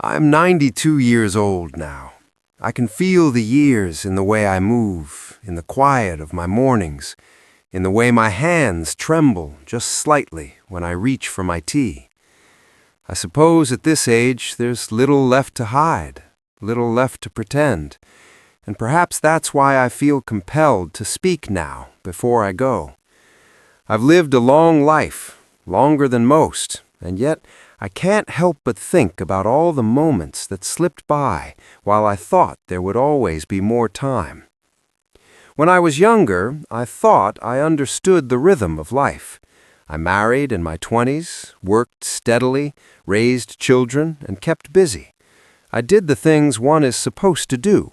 I'm 92 years old now. I can feel the years in the way I move, in the quiet of my mornings, in the way my hands tremble just slightly when I reach for my tea. I suppose at this age there's little left to hide, little left to pretend, and perhaps that's why I feel compelled to speak now before I go. I've lived a long life, longer than most, and yet I can't help but think about all the moments that slipped by while I thought there would always be more time. When I was younger, I thought I understood the rhythm of life. I married in my 20s, worked steadily, raised children, and kept busy. I did the things one is supposed to do.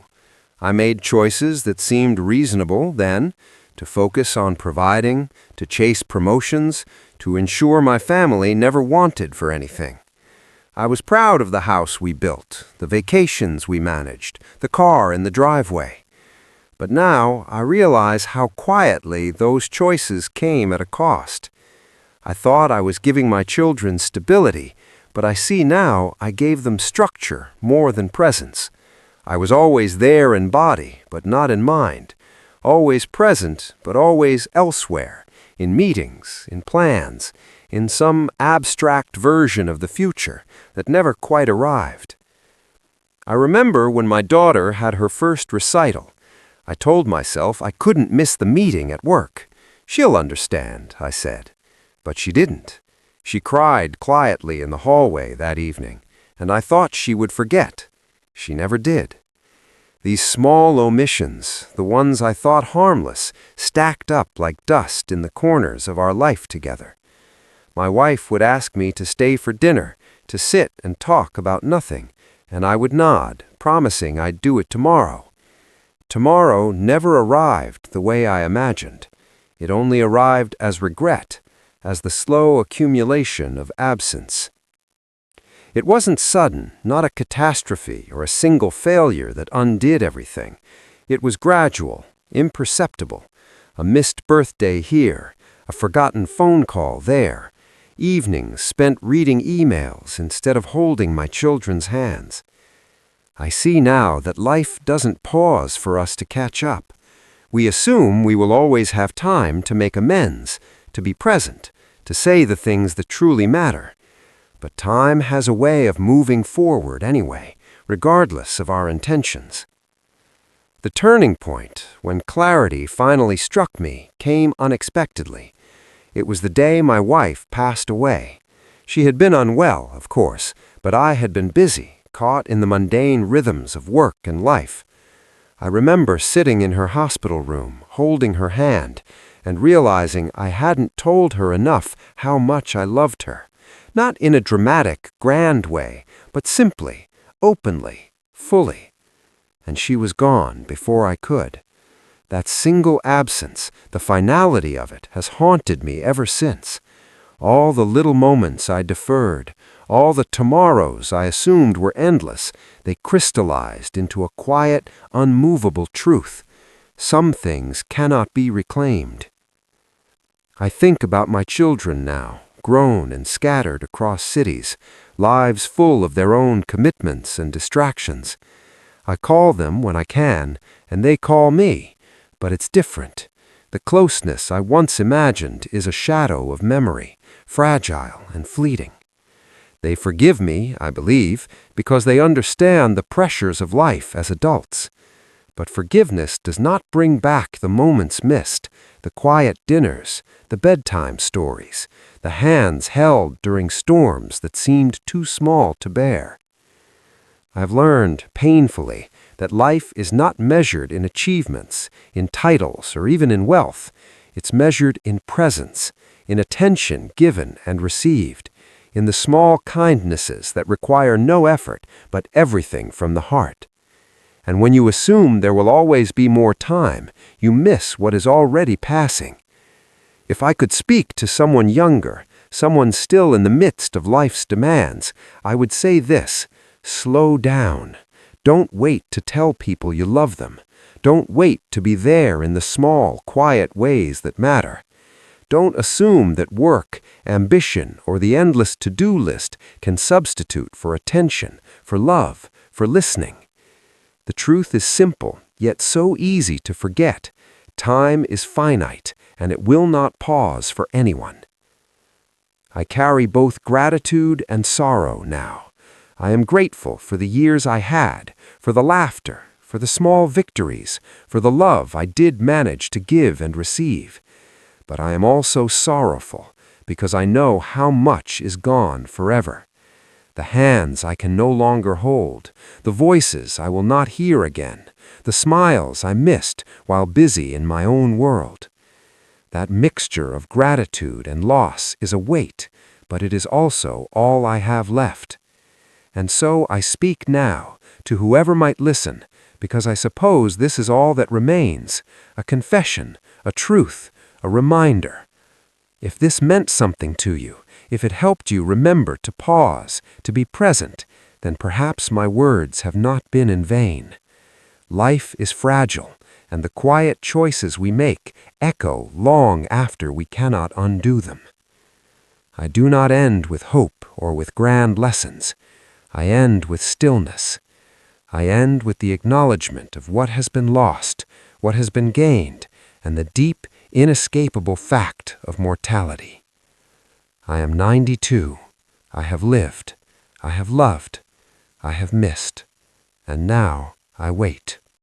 I made choices that seemed reasonable then, to focus on providing, to chase promotions, to ensure my family never wanted for anything. I was proud of the house we built, the vacations we managed, the car in the driveway. But now I realize how quietly those choices came at a cost. I thought I was giving my children stability, but I see now I gave them structure more than presence. I was always there in body, but not in mind. Always present, but always elsewhere, in meetings, in plans, in some abstract version of the future that never quite arrived. I remember when my daughter had her first recital. I told myself I couldn't miss the meeting at work. She'll understand, I said. But she didn't. She cried quietly in the hallway that evening, and I thought she would forget. She never did. These small omissions, the ones I thought harmless, stacked up like dust in the corners of our life together. My wife would ask me to stay for dinner, to sit and talk about nothing, and I would nod, promising I'd do it tomorrow. Tomorrow never arrived the way I imagined. It only arrived as regret, as the slow accumulation of absence. It wasn't sudden, not a catastrophe or a single failure that undid everything. It was gradual, imperceptible. A missed birthday here, a forgotten phone call there, evenings spent reading emails instead of holding my children's hands. I see now that life doesn't pause for us to catch up. We assume we will always have time to make amends, to be present, to say the things that truly matter. But time has a way of moving forward anyway, regardless of our intentions. The turning point, when clarity finally struck me, came unexpectedly. It was the day my wife passed away. She had been unwell, of course, but I had been busy, caught in the mundane rhythms of work and life. I remember sitting in her hospital room, holding her hand, and realizing I hadn't told her enough how much I loved her. Not in a dramatic, grand way, but simply, openly, fully. And she was gone before I could. That single absence, the finality of it, has haunted me ever since. All the little moments I deferred, all the tomorrows I assumed were endless, they crystallized into a quiet, unmovable truth. Some things cannot be reclaimed. I think about my children now, grown and scattered across cities, lives full of their own commitments and distractions. I call them when I can, and they call me, but it's different. The closeness I once imagined is a shadow of memory, fragile and fleeting. They forgive me, I believe, because they understand the pressures of life as adults. But forgiveness does not bring back the moments missed, the quiet dinners, the bedtime stories, the hands held during storms that seemed too small to bear. I've learned, painfully, that life is not measured in achievements, in titles, or even in wealth. It's measured in presence, in attention given and received, in the small kindnesses that require no effort but everything from the heart. And when you assume there will always be more time, you miss what is already passing. If I could speak to someone younger, someone still in the midst of life's demands, I would say this: slow down. Don't wait to tell people you love them. Don't wait to be there in the small, quiet ways that matter. Don't assume that work, ambition, or the endless to-do list can substitute for attention, for love, for listening. The truth is simple, yet so easy to forget. Time is finite, and it will not pause for anyone. I carry both gratitude and sorrow now. I am grateful for the years I had, for the laughter, for the small victories, for the love I did manage to give and receive. But I am also sorrowful, because I know how much is gone forever. The hands I can no longer hold, the voices I will not hear again, the smiles I missed while busy in my own world. That mixture of gratitude and loss is a weight, but it is also all I have left. And so I speak now to whoever might listen, because I suppose this is all that remains, a confession, a truth, a reminder. If this meant something to you, if it helped you remember to pause, to be present, then perhaps my words have not been in vain. Life is fragile, and the quiet choices we make echo long after we cannot undo them. I do not end with hope or with grand lessons. I end with stillness. I end with the acknowledgement of what has been lost, what has been gained, and the deep, inescapable fact of mortality. I am 92. I have lived. I have loved. I have missed. And now I wait.